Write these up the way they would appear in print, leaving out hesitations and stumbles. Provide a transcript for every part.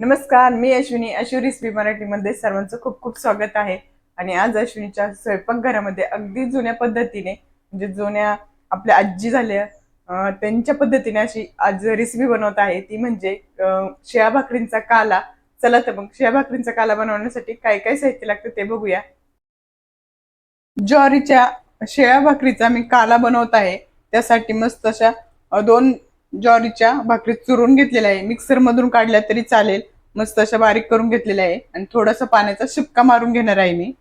नमस्कार, मी अश्विनी. अश्विनी रेसिपी मराठीमध्ये सर्वांचं खूप खूप स्वागत आहे. आणि आज अश्विनीच्या स्वयंपाकघरामध्ये अगदी जुन्या पद्धतीने म्हणजे जुन्या आपल्या आजी झाल्या त्यांच्या पद्धतीने अशी आज रेसिपी बनवत आहे. ती म्हणजे शिळ्या भाकरींचा काला. चला तर मग शिळ्या भाकरींचा काला बनवण्यासाठी काय काय साहित्य लागतं ते बघूया. ज्वारीच्या शिळ्या भाकरीचा मी काला बनवत आहे. त्यासाठी मस्त अशा दोन ज्वारीच्या भाकरी चुरून घेतलेल्या आहे. मिक्सर मधून काढल्या तरी चालेल. मस्त अशा बारीक करून घेतलेल्या आहे आणि थोडासा पाण्याचा शिपका मारून घेणार आहे मी.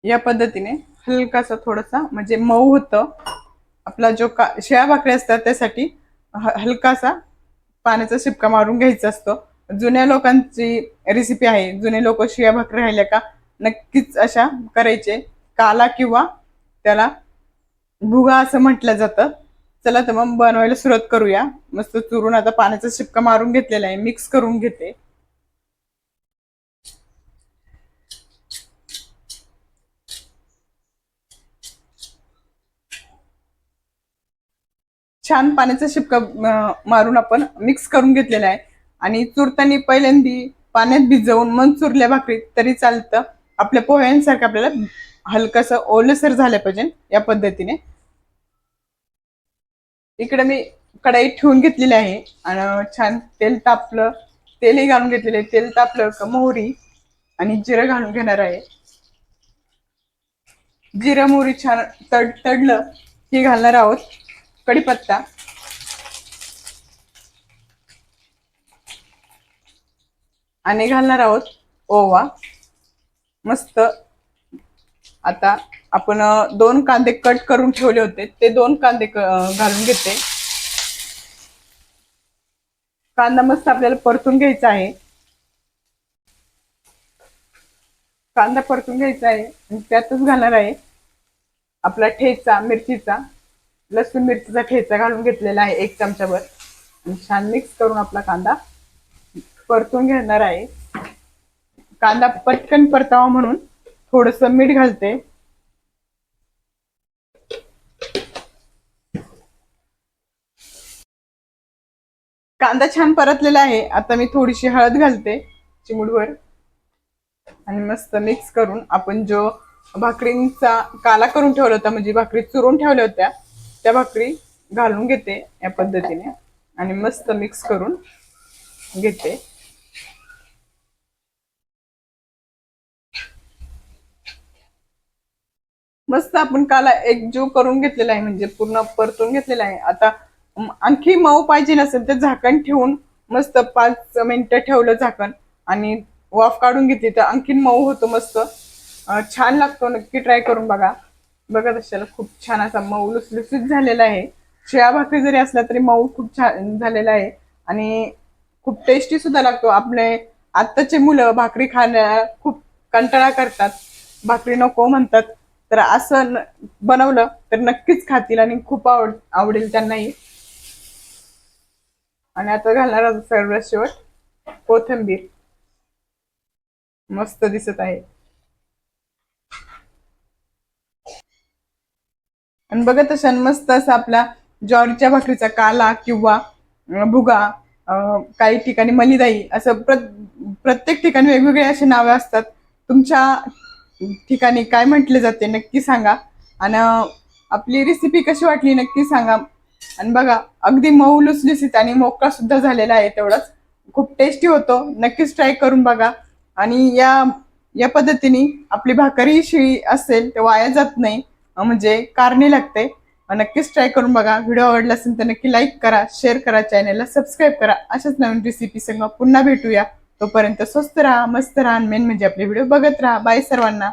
या पद्धतीने हलकासा थोडासा म्हणजे मऊ होतं. आपला जो शिळ्या भाकरी असतात त्यासाठी हलकासा पाण्याचा शिपका मारून घ्यायचा असतो. जुन्या लोकांची रेसिपी आहे. जुने लोक शिळ्या भाकरी राहिल्या का नक्कीच अशा करायचे. काला किंवा त्याला भुगा असं म्हटलं जातं. चला तर मग बनवायला सुरुवात करूया. मस्त चुरून आता पाण्याचा शिपका मारून घेतलेला आहे. मिक्स करून घेते. छान पाण्याचा शिपका मारून आपण मिक्स करून घेतलेला आहे. आणि चुरताना पहिल्यांदी पाण्यात भिजवून मग चुरल्या भाकरी तरी चालतं. आपल्या पोह्यांसारखं आपल्याला हलकस ओलसर झालं पाहिजे या पद्धतीने. इकडे मी कढई ठेवून घेतलेली आहे आणि छान तेल तापलं. तेलही घालून घेतलेले आहे. तेल तापलं का मोहरी आणि जिरं घालून घेणार आहे. जिरं मोहरी छान तडलं की घालणार आहोत कढीपत्ता आणि घालणार आहोत ओवा. मस्त आता आपण दोन कांदे कट करून ठेवले होते ते दोन कांदे घालून घेते. कांदा मस्त आपल्याला परतून घ्यायचा आहे. कांदा परतून घ्यायचा आहे आणि त्यातच घालणार आहे आपला ठेचा मिरचीचा. लसूण मिरचीचा ठेचा घालून घेतलेला आहे 1 चमचाभर. आणि छान मिक्स करून आपला कांदा परतून घेणार आहे. कांदा पटकन परतावा म्हणून थोडस मीठ घालते. कांदा छान परतलेला आहे. आता मी थोडीशी हळद घालते चिमूटभर आणि मस्त मिक्स करून आपण जो भाकरींचा काला करून ठेवला होता म्हणजे भाकरी चुरून ठेवल्या होत्या त्या भाकरी घालून घेते या पद्धतीने आणि मस्त मिक्स करून घेते. मस्त आपण काला एकजीव करून घेतलेला आहे म्हणजे पूर्ण परतून घेतलेला आहे. आता आणखी मऊ पाहिजे नसेल तर झाकण ठेवून मस्त 5 मिनिटं ठेवलं झाकण आणि वाफ काढून घेतली तर आणखीन मऊ होतो. मस्त छान लागतो. नक्की ट्राय करून बघा. बघा तशाला खूप छान असा मऊ लुसलुसीत झालेला आहे. शिळ्या भाकरी जरी असला तरी मऊ खूप छान झालेला आहे आणि खूप टेस्टी सुद्धा लागतो. आपले आत्ताचे मुलं भाकरी खाण्याला खूप कंटाळा करतात. भाकरी नको म्हणतात. तर असं बनवलं तर नक्कीच खातील आणि खूप आवडेल त्यांनाही. आणि आता घालणार सर्वात शेवट कोथिंबीर. मस्त दिसत आहे. आणि बघत असाल मस्त असा आपला ज्वारीच्या भाकरीचा काला किंवा भुगा, काही ठिकाणी मलिदाई असं प्रत्येक ठिकाणी वेगवेगळे असे नावे असतात. तुमच्या ठिकाणी काय म्हटले जाते नक्की सांगा. आणि आपली रेसिपी कशी वाटली नक्की सांगा. आणि बघा अगदी मऊ लुसलुसीत आणि मोकळा सुद्धा झालेला आहे. तेवढाच खूप टेस्टी होतो. नक्कीच ट्राय करून बघा. आणि या या पद्धतीने आपली भाकरी शिळी असेल तर वाया जात नाही. म्हणजे कारणी लागते. नक्कीच ट्राय करून बघा. व्हिडिओ आवडला असेल तर नक्की लाईक करा, शेअर करा, चॅनलला सबस्क्राईब करा. अशाच नवीन रेसिपी संग पुन्हा भेटूया. तोपर्यंत स्वस्त राहा, मस्त राहा, मेन म्हणजे आपले व्हिडिओ बघत राहा. बाय सर्वांना.